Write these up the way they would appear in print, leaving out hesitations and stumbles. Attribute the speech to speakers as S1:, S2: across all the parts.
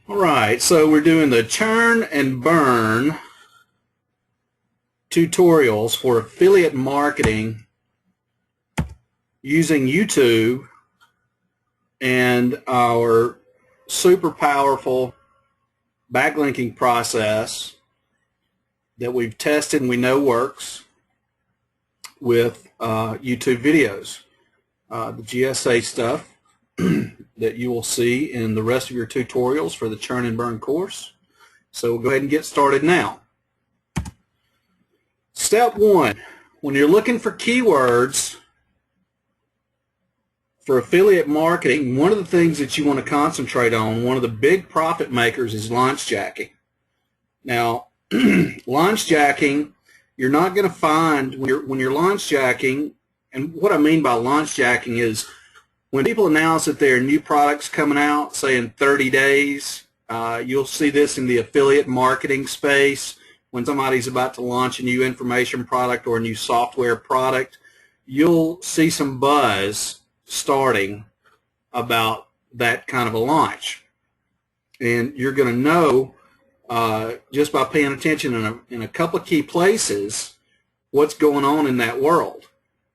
S1: Alright, so we're doing the Churn and Burn tutorials for affiliate marketing using YouTube and our super powerful backlinking process that we've tested and we know works with YouTube videos. The GSA stuff that you will see in the rest of your tutorials for the Churn and Burn course. So we'll go ahead and get started now. Step one, when you're looking for keywords for affiliate marketing, one of the things that you want to concentrate on, one of the big profit makers, is launch jacking. Now, launch jacking, you're not going to find, when you're launch jacking, and what I mean by launch jacking is when people announce that there are new products coming out, say in 30 days, you'll see this in the affiliate marketing space. When somebody's about to launch a new information product or a new software product, you'll see some buzz starting about that kind of a launch. And you're going to know just by paying attention in a couple of key places what's going on in that world.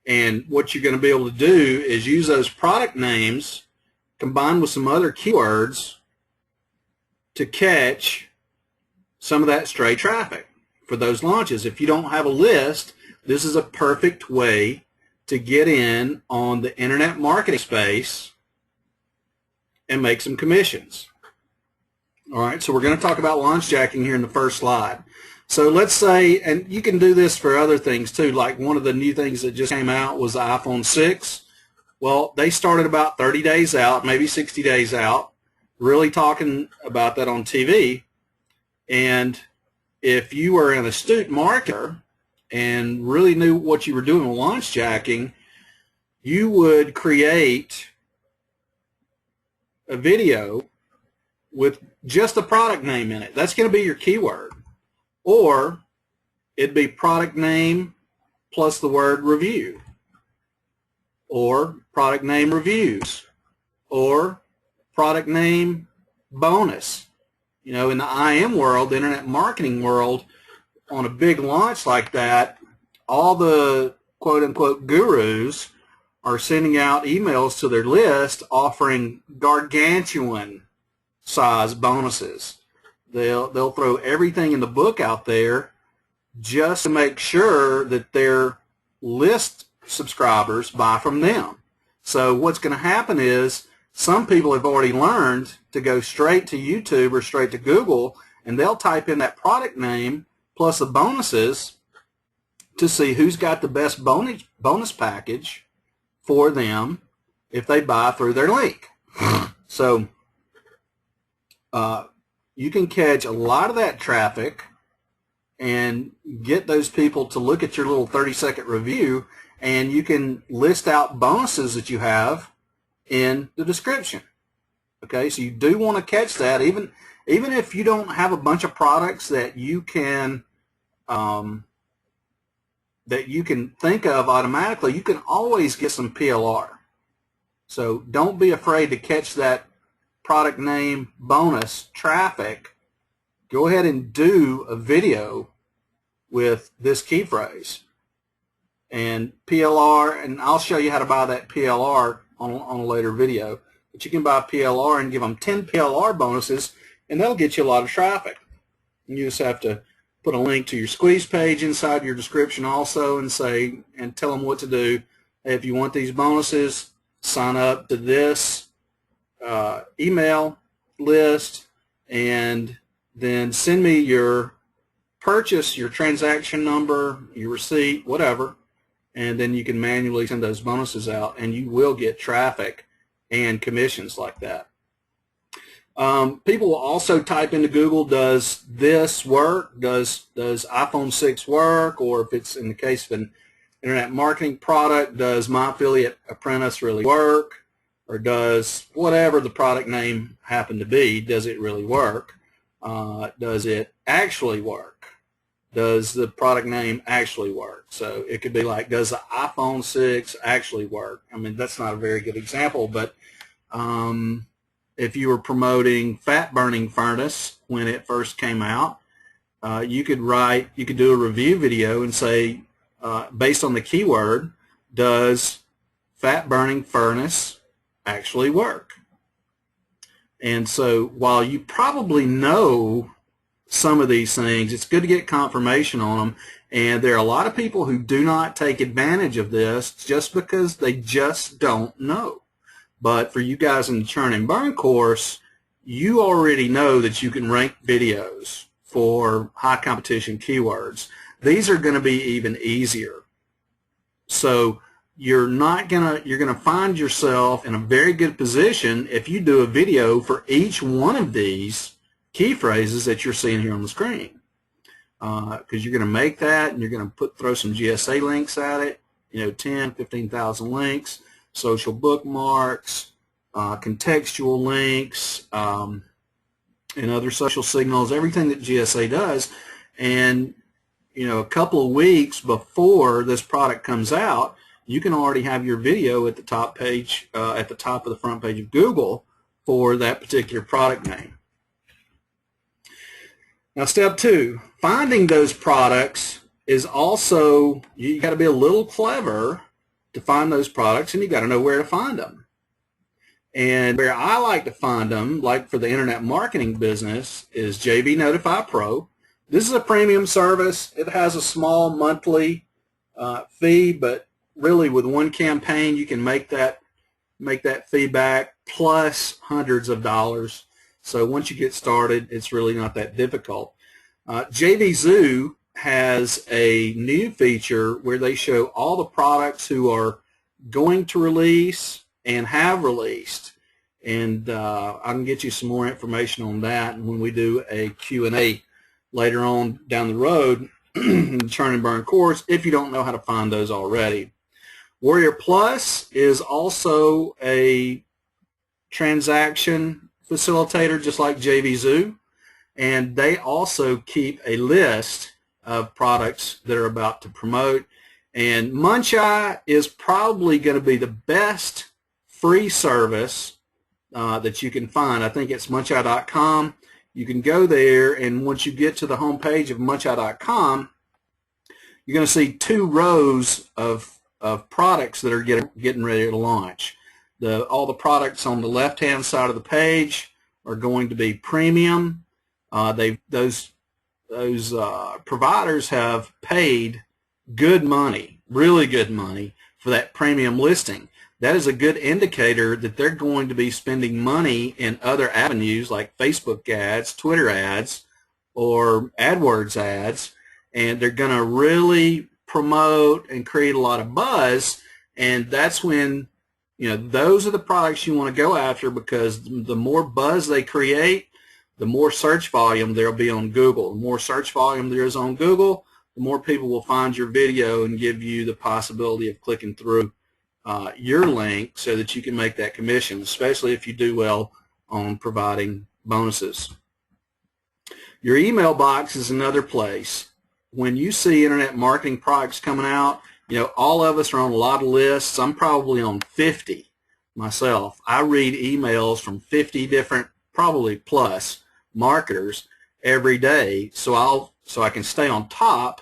S1: And what you're going to be able to do is use those product names combined with some other keywords to catch some of that stray traffic for those launches. If you don't have a list, this is a perfect way to get in on the internet marketing space and make some commissions. All right, so we're going to talk about launch jacking here in the first slide. So let's say, and you can do this for other things too, like one of the new things that just came out was the iPhone 6. Well, they started about 30 days out, maybe 60 days out, really talking about that on TV. And if you were an astute marketer and really knew what you were doing with launch jacking, you would create a video with just the product name in it. That's going to be your keyword. Or it'd be product name plus the word review, or product name reviews, or product name bonus. You know, in the IM world, the internet marketing world, on a big launch like that, all the quote-unquote gurus are sending out emails to their list offering gargantuan size bonuses. They'll throw everything in the book out there just to make sure that their list subscribers buy from them. So what's going to happen is some people have already learned to go straight to YouTube or straight to Google, and they'll type in that product name plus the bonuses to see who's got the best bonus package for them if they buy through their link. So you can catch a lot of that traffic and get those people to look at your little 30-second review, and you can list out bonuses that you have in the description. Okay, so you do want to catch that, even if you don't have a bunch of products that you can think of automatically. You can always get some PLR. So don't be afraid to catch that product name bonus traffic. Go ahead and do a video with this key phrase and PLR, and I'll show you how to buy that PLR on a later video. But you can buy PLR and give them 10 PLR bonuses, and that'll get you a lot of traffic. And you just have to put a link to your squeeze page inside your description also, and tell them what to do. Hey, if you want these bonuses, sign up to this email list, and then send me your purchase, your transaction number, your receipt, whatever, and then you can manually send those bonuses out, and you will get traffic and commissions like that. People will also type into Google, does this work? Does iPhone 6 work? Or if it's in the case of an internet marketing product, does My Affiliate Apprentice really work? Or does whatever the product name happen to be, does it really work? Does it actually work? Does the product name actually work? So it could be like, does the iPhone 6 actually work? I mean, that's not a very good example, but if you were promoting fat burning furnace when it first came out, you could do a review video and say, based on the keyword, does fat burning furnace actually work? And so while you probably know some of these things, it's good to get confirmation on them. And there are a lot of people who do not take advantage of this just because they just don't know. But for you guys in the Churn and Burn course, you already know that you can rank videos for high competition keywords. These are going to be even easier. So you're gonna find yourself in a very good position if you do a video for each one of these key phrases that you're seeing here on the screen. Because you're going to make that, and you're going to throw some GSA links at it, 10, 15,000 links, social bookmarks, contextual links, and other social signals, everything that GSA does. And a couple of weeks before this product comes out, you can already have your video at the top page, at the top of the front page of Google for that particular product name. Now, step 2, finding those products is also, you got to be a little clever to find those products, and you got to know where to find them. And where I like to find them, like for the internet marketing business, is JV Notify Pro. This is a premium service. It has a small monthly fee, but really with one campaign you can make that fee back plus hundreds of dollars. So once you get started, it's really not that difficult. JV Zoo has a new feature where they show all the products who are going to release and have released. And I can get you some more information on that when we do a Q&A later on down the road in the Churn and Burn course, if you don't know how to find those already. Warrior Plus is also a transaction facilitator just like JV Zoo, and they also keep a list of products that are about to promote. And Muncheye is probably going to be the best free service that you can find. I think it's muncheye.com. You can go there, and once you get to the home page of muncheye.com, you're going to see 2 rows of products that are getting ready to launch. All the products on the left-hand side of the page are going to be premium. Those providers have paid good money, really good money, for that premium listing. That is a good indicator that they're going to be spending money in other avenues like Facebook ads, Twitter ads, or AdWords ads, and they're going to really promote and create a lot of buzz. And that's when, those are the products you want to go after, because the more buzz they create, the more search volume there will be on Google. The more search volume there is on Google, the more people will find your video and give you the possibility of clicking through your link so that you can make that commission, especially if you do well on providing bonuses. Your email box is another place. When you see internet marketing products coming out, all of us are on a lot of lists. I'm probably on 50 myself. I read emails from 50 different, probably plus, marketers every day, so I can stay on top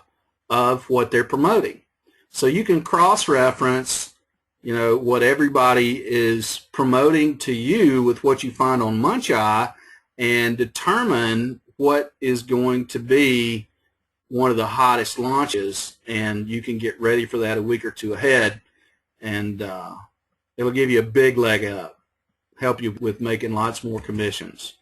S1: of what they're promoting. So you can cross-reference what everybody is promoting to you with what you find on Muncheye, and determine what is going to be one of the hottest launches, and you can get ready for that a week or 2 ahead, and it'll give you a big leg up, help you with making lots more commissions.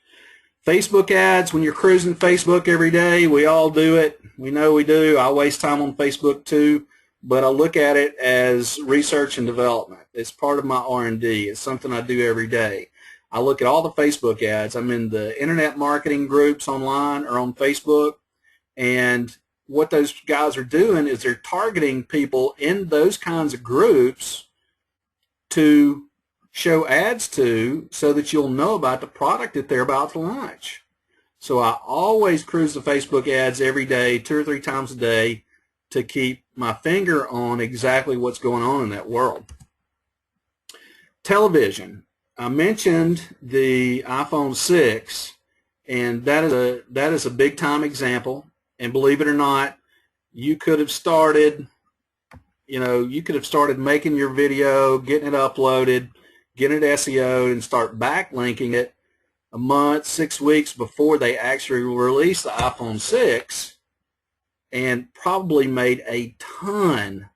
S1: Facebook ads, when you're cruising Facebook every day, we all do it. We know we do. I waste time on Facebook too, but I look at it as research and development. It's part of my R&D. It's something I do every day. I look at all the Facebook ads. I'm in the internet marketing groups online or on Facebook, and what those guys are doing is they're targeting people in those kinds of groups to show ads to, so that you'll know about the product that they're about to launch. So I always cruise the Facebook ads every day, 2 or 3 times a day, to keep my finger on exactly what's going on in that world. Television. I mentioned the iPhone 6, and that is a big time example. And believe it or not, you could have started, you could have started making your video, getting it uploaded, getting it SEO'd, and start backlinking it a month, 6 weeks before they actually released the iPhone 6, and probably made a ton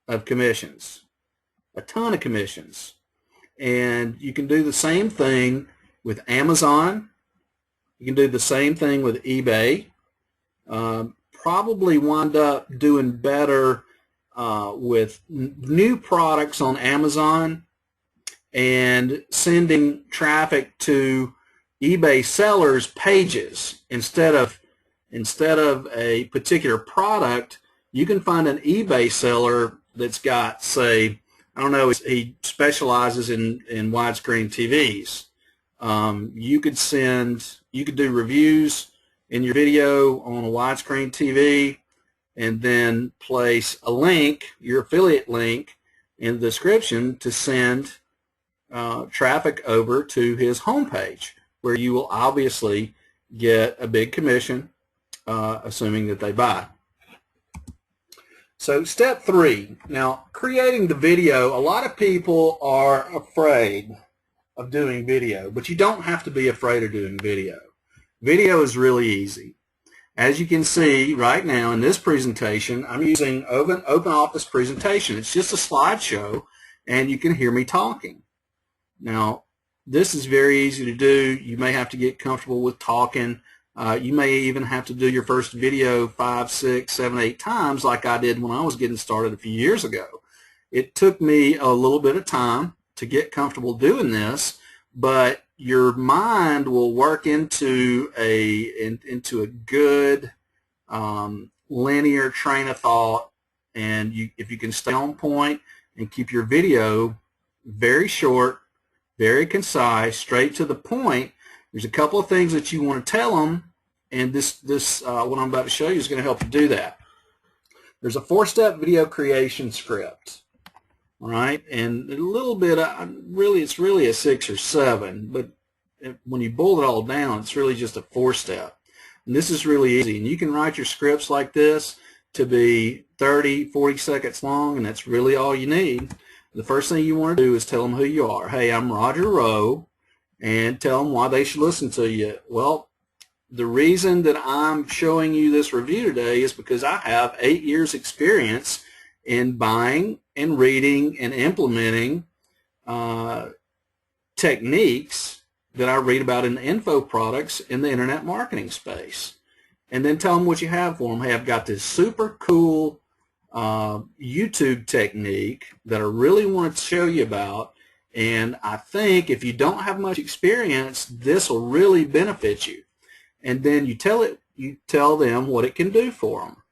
S1: of commissions. A ton of commissions. And you can do the same thing with Amazon. You can do the same thing with eBay. Probably wind up doing better with new products on Amazon and sending traffic to eBay sellers' pages instead of a particular product. You can find an eBay seller that's got, say, I don't know, he specializes in widescreen TVs. You could do reviews in your video on a widescreen TV, and then place a link, your affiliate link, in the description to send traffic over to his homepage, where you will obviously get a big commission, assuming that they buy. So step 3, now creating the video. A lot of people are afraid of doing video, but you don't have to be afraid of doing video. Video is really easy. As you can see right now in this presentation, I'm using OpenOffice presentation. It's just a slideshow, and you can hear me talking. Now, this is very easy to do. You may have to get comfortable with talking. You may even have to do your first video 5, 6, 7, 8 times like I did when I was getting started a few years ago. It took me a little bit of time to get comfortable doing this, but your mind will work into a good linear train of thought, and if you can stay on point and keep your video very short, very concise, straight to the point, there's a couple of things that you want to tell them, and this what I'm about to show you is going to help you do that. There's a 4-step video creation script. All right, and a little bit, it's really a 6 or 7, but when you boil it all down, it's really just a 4-step. And this is really easy, and you can write your scripts like this to be 30, 40 seconds long, and that's really all you need. The first thing you want to do is tell them who you are. Hey, I'm Roger Rowe, and tell them why they should listen to you. Well, the reason that I'm showing you this review today is because I have 8 years experience in buying and reading and implementing techniques that I read about in the info products in the internet marketing space. And then tell them what you have for them. Hey, I've got this super cool YouTube technique that I really want to show you about, and I think if you don't have much experience, this will really benefit you. And then you tell them what it can do for them.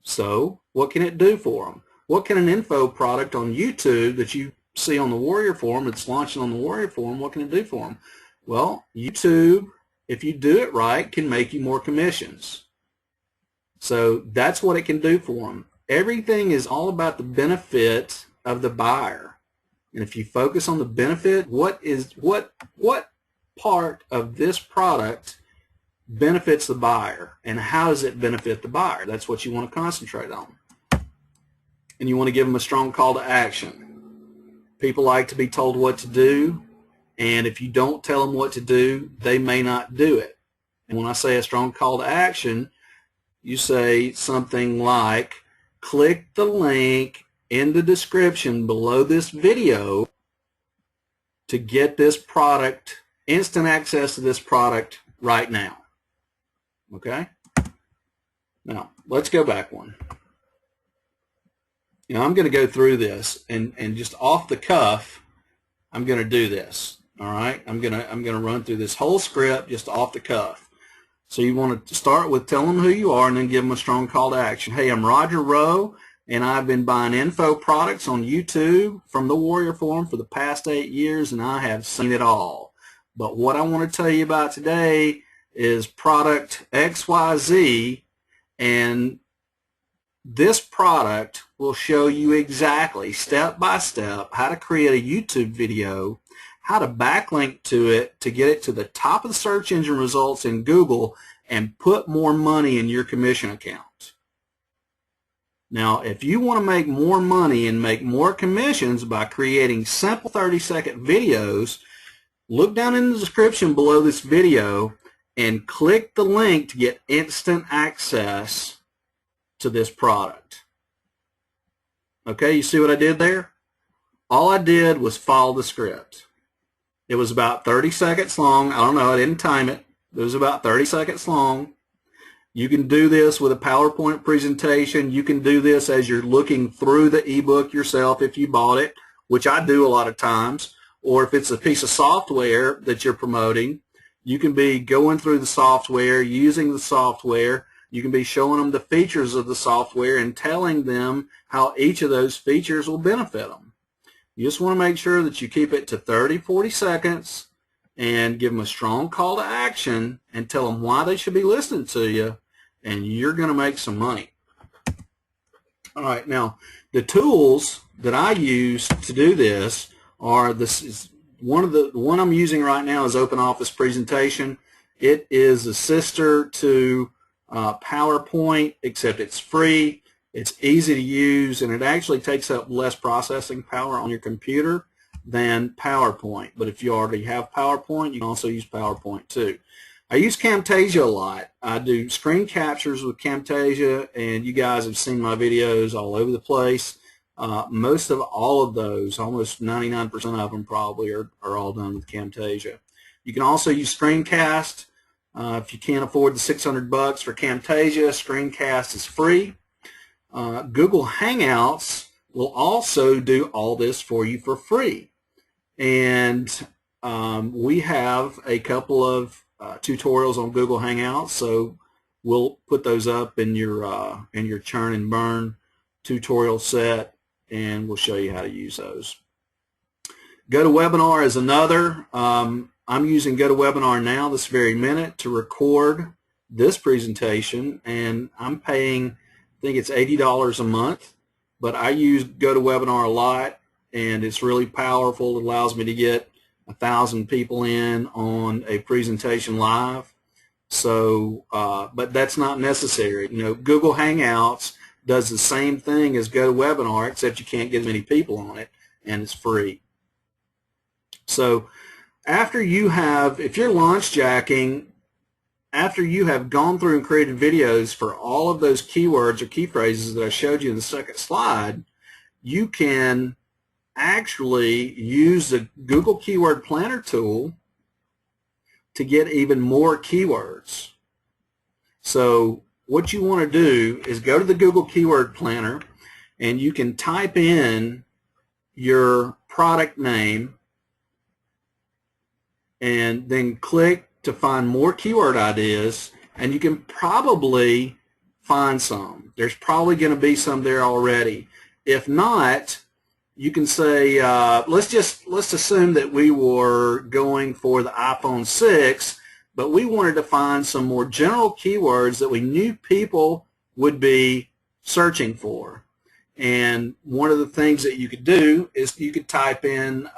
S1: So, what can it do for them? What can an info product on YouTube that you see on the Warrior Forum, it's launching on the Warrior Forum, what can it do for them? Well, YouTube, if you do it right, can make you more commissions. So that's what it can do for them. Everything is all about the benefit of the buyer. And if you focus on the benefit, what part of this product benefits the buyer, and how does it benefit the buyer? That's what you want to concentrate on. And you want to give them a strong call to action. People like to be told what to do, and if you don't tell them what to do, they may not do it. And when I say a strong call to action, you say something like, click the link in the description below this video to get this product, instant access to this product right now. Okay? Now, let's go back one. I'm going to go through this, and just off the cuff, I'm going to do this. All right? I'm going to run through this whole script just off the cuff. So you want to start with telling them who you are, and then give them a strong call to action. Hey, I'm Roger Rowe, and I've been buying info products on YouTube from the Warrior Forum for the past 8 years, and I have seen it all. But what I want to tell you about today is product XYZ, and this product will show you exactly, step by step, how to create a YouTube video, how to backlink to it to get it to the top of the search engine results in Google and put more money in your commission account. Now, if you want to make more money and make more commissions by creating simple 30-second videos, look down in the description below this video and click the link to get instant access to this product. Okay, you see what I did there? All I did was follow the script. It was about 30 seconds long. I don't know, I didn't time it. It was about 30 seconds long. You can do this with a PowerPoint presentation. You can do this as you're looking through the ebook yourself if you bought it, which I do a lot of times. Or if it's a piece of software that you're promoting, you can be going through the software, using the software. You can be showing them the features of the software and telling them how each of those features will benefit them. You just want to make sure that you keep it to 30, 40 seconds and give them a strong call to action and tell them why they should be listening to you, and you're going to make some money. All right, now the tools that I use to do this are, this is the one I'm using right now is OpenOffice Presentation. It is a sister to PowerPoint, except it's free. It's easy to use, and it actually takes up less processing power on your computer than PowerPoint. But if you already have PowerPoint, you can also use PowerPoint too. I use Camtasia a lot. I do screen captures with Camtasia, and you guys have seen my videos all over the place. Most of all of those, almost 99% of them probably, are all done with Camtasia. You can also use Screencast. If you can't afford the $600 for Camtasia, Screencast is free. Google Hangouts will also do all this for you for free. And we have a couple of tutorials on Google Hangouts, so we'll put those up in your Churn and Burn tutorial set, and we'll show you how to use those. GoToWebinar is another. I'm using GoToWebinar now this very minute to record this presentation, and I'm paying, I think it's $80 a month, but I use GoToWebinar a lot, and it's really powerful. It allows me to get 1,000 people in on a presentation live. So, but that's not necessary. You know, Google Hangouts does the same thing as GoToWebinar, except you can't get as many people on it, and it's free. So after you have, if you're launch jacking, after you have gone through and created videos for all of those keywords or key phrases that I showed you in the second slide, you can actually use the Google Keyword Planner tool to get even more keywords. So what you want to do is go to the Google Keyword Planner, and you can type in your product name and then click to find more keyword ideas, and you can probably find some. There's probably going to be some there already. If not, you can say, let's assume that we were going for the iPhone 6, but we wanted to find some more general keywords that we knew people would be searching for. And one of the things that you could do is you could type in,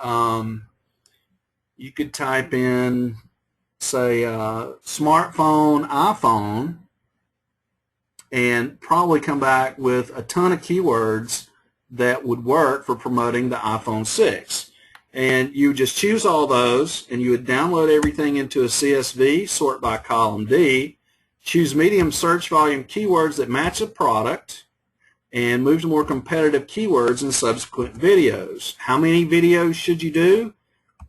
S1: say, smartphone, iPhone, and probably come back with a ton of keywords that would work for promoting the iPhone 6. And you just choose all those, and you would download everything into a CSV, sort by column D, choose medium search volume keywords that match the product, and move to more competitive keywords in subsequent videos. How many videos should you do?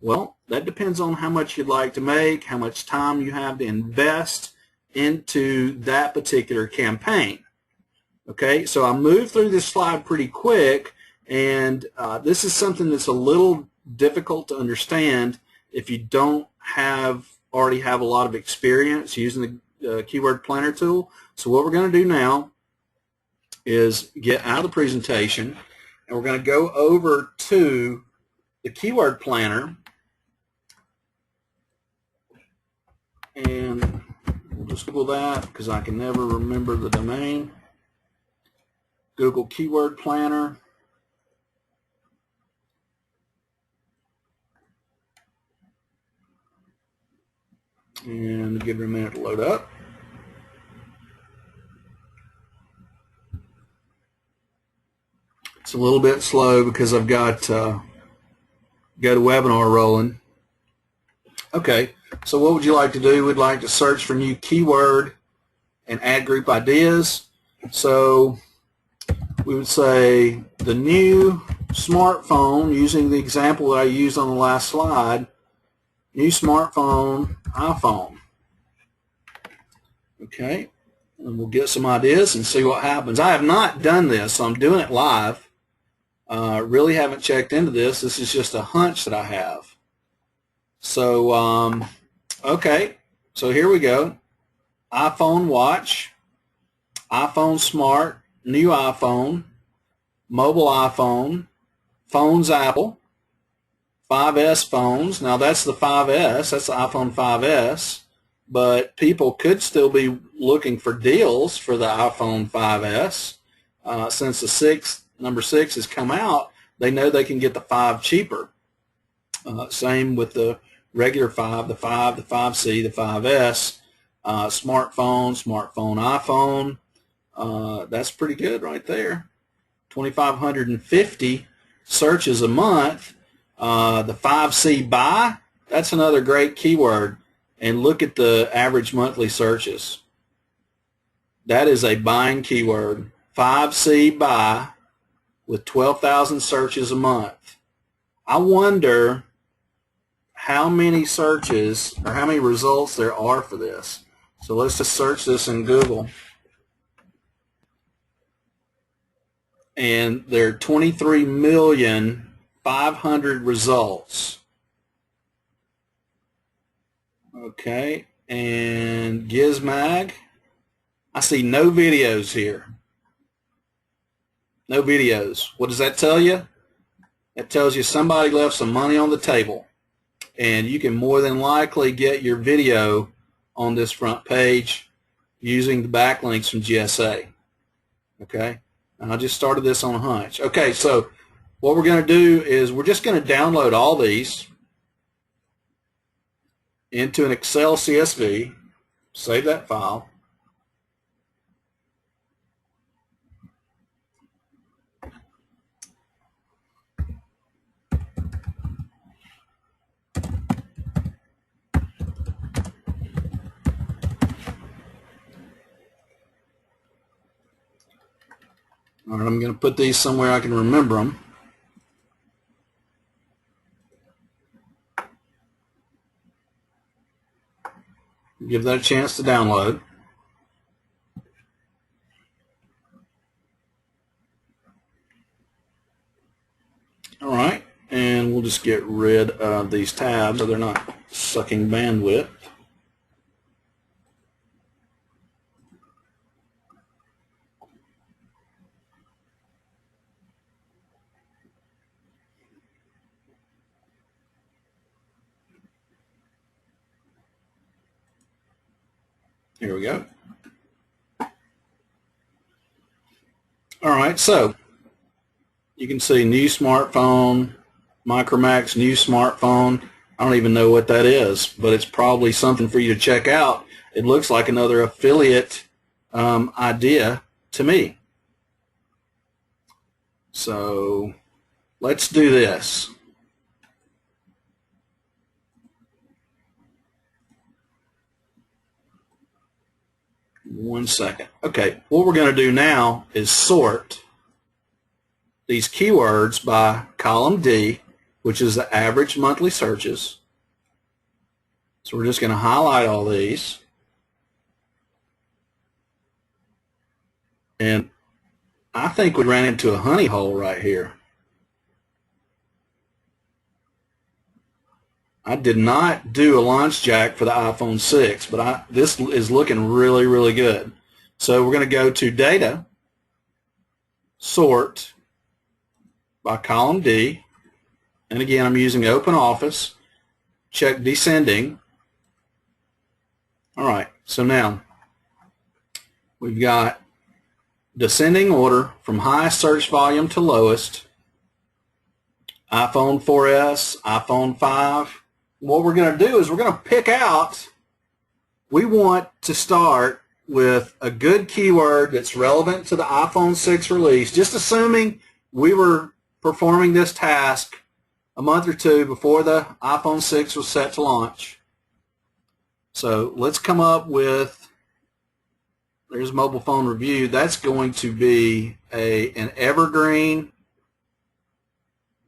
S1: Well, that depends on how much you'd like to make, how much time you have to invest into that particular campaign. Okay, so I moved through this slide pretty quick, and this is something that's a little difficult to understand if you don't already have a lot of experience using the Keyword Planner tool. So what we're going to do now is get out of the presentation, and we're going to go over to the Keyword Planner, and we'll just Google that because I can never remember the domain. Google Keyword Planner. And give it a minute to load up. It's a little bit slow because I've got GoToWebinar rolling. Okay, so what would you like to do? We'd like to search for new keyword and add group ideas. So we would say the new smartphone, using the example that I used on the last slide, new smartphone, iPhone. Okay, and we'll get some ideas and see what happens. I have not done this, so I'm doing it live. Really haven't checked into this. This is just a hunch that I have. So, okay, so here we go. iPhone watch, iPhone smart, new iPhone, mobile iPhone, phones Apple, 5S phones. Now that's the 5S, that's the iPhone 5S, but people could still be looking for deals for the iPhone 5S. Since the number 6 has come out, they know they can get the 5 cheaper. Same with the regular 5, the 5, the 5C, the 5S. Smartphone, iPhone. That's pretty good right there. 2,550 searches a month. The 5C buy, that's another great keyword. And look at the average monthly searches. That is a buying keyword. 5C buy with 12,000 searches a month. I wonder how many searches or how many results there are for this. So let's just search this in Google. And there are 23,500,000 results. Okay, and Gizmag, I see no videos here. No videos. What does that tell you? That tells you somebody left some money on the table, and you can more than likely get your video on this front page using the backlinks from GSA. Okay, and I just started this on a hunch. Okay, so what we're going to do is we're just going to download all these into an Excel CSV, save that file. All right, I'm going to put these somewhere I can remember them. Give that a chance to download. All right, and we'll just get rid of these tabs so they're not sucking bandwidth. Here we go. All right, so you can see new smartphone, Micromax new smartphone. I don't even know what that is, but it's probably something for you to check out. It looks like another affiliate idea to me. So let's do this. One second. Okay, what we're going to do now is sort these keywords by column D, which is the average monthly searches. So we're just going to highlight all these. And I think we ran into a honey hole right here. I did not do a launch jack for the iPhone 6, but this is looking really, really good. So we're going to go to Data, Sort by column D, and again I'm using Open Office, check Descending. All right, so now we've got descending order from highest search volume to lowest, iPhone 4S, iPhone 5. What we're going to do is we're going to pick out we want to start with a good keyword that's relevant to the iPhone 6 release, just assuming we were performing this task a month or two before the iPhone 6 was set to launch. So let's come up with, there's mobile phone review. That's going to be an evergreen.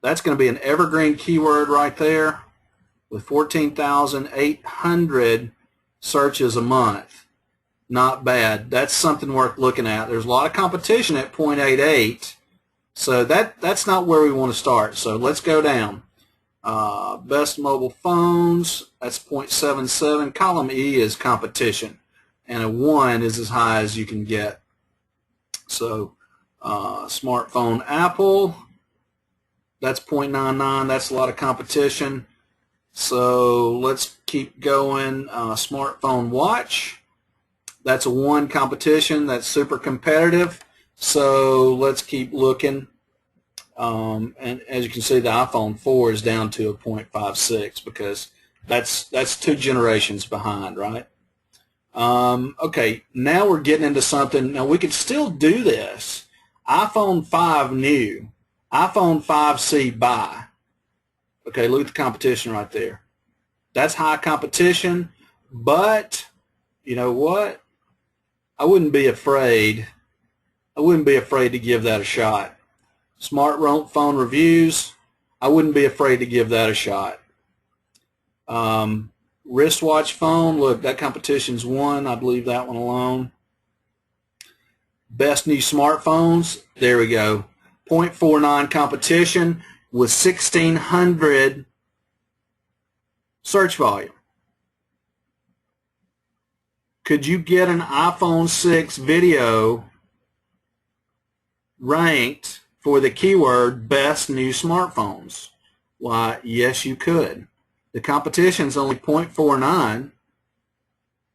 S1: That's going to be an evergreen keyword right there with 14,800 searches a month. Not bad. That's something worth looking at. There's a lot of competition at 0.88, so that's not where we want to start. So let's go down. Best mobile phones, that's 0.77. Column E is competition, and a 1 is as high as you can get. So smartphone Apple, that's 0.99. That's a lot of competition. So let's keep going. Smartphone watch, that's a 1 competition. That's super competitive. So let's keep looking. And as you can see, the iPhone 4 is down to a 0.56 because that's 2 generations behind, right? Okay, now we're getting into something. Now we could still do this. iPhone 5 new, iPhone 5C buy. Okay, look at the competition right there. That's high competition, but you know what? I wouldn't be afraid to give that a shot. Smartphone reviews, I wouldn't be afraid to give that a shot. Wristwatch phone, look, that competition's 1. I'd leave that one alone. Best new smartphones, there we go. 0.49 competition with 1,600 search volume. Could you get an iPhone 6 video ranked for the keyword best new smartphones? Why, yes, you could. The competition is only 0.49, and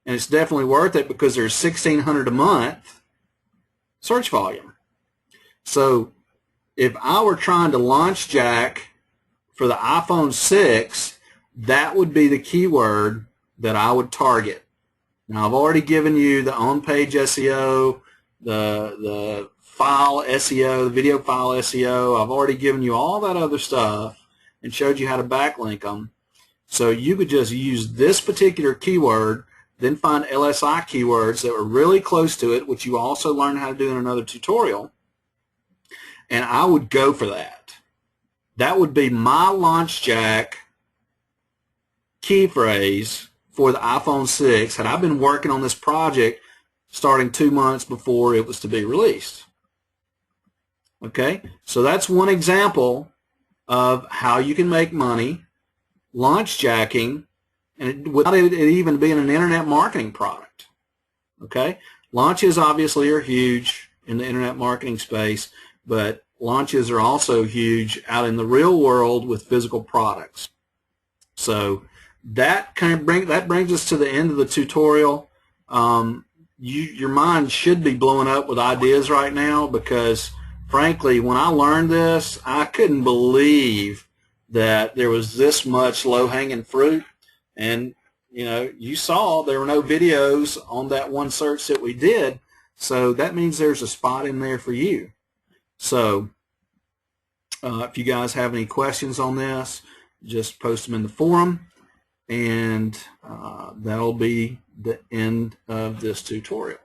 S1: it's definitely worth it because there's 1,600 a month search volume. So if I were trying to launch jack for the iPhone 6, that would be the keyword that I would target. Now, I've already given you the on-page SEO, the file SEO, the video file SEO. I've already given you all that other stuff and showed you how to backlink them. So you could just use this particular keyword, then find LSI keywords that were really close to it, which you also learned how to do in another tutorial, and I would go for that. That would be my launch jack key phrase for the iPhone 6 had I been working on this project starting 2 months before it was to be released. Okay, so that's one example of how you can make money launch jacking and without it even being an internet marketing product. Okay, launches obviously are huge in the internet marketing space, but launches are also huge out in the real world with physical products. So that brings us to the end of the tutorial. Your mind should be blowing up with ideas right now because, frankly, when I learned this, I couldn't believe that there was this much low-hanging fruit. And you know, you saw there were no videos on that one search that we did, so that means there's a spot in there for you. So if you guys have any questions on this, just post them in the forum, and that'll be the end of this tutorial.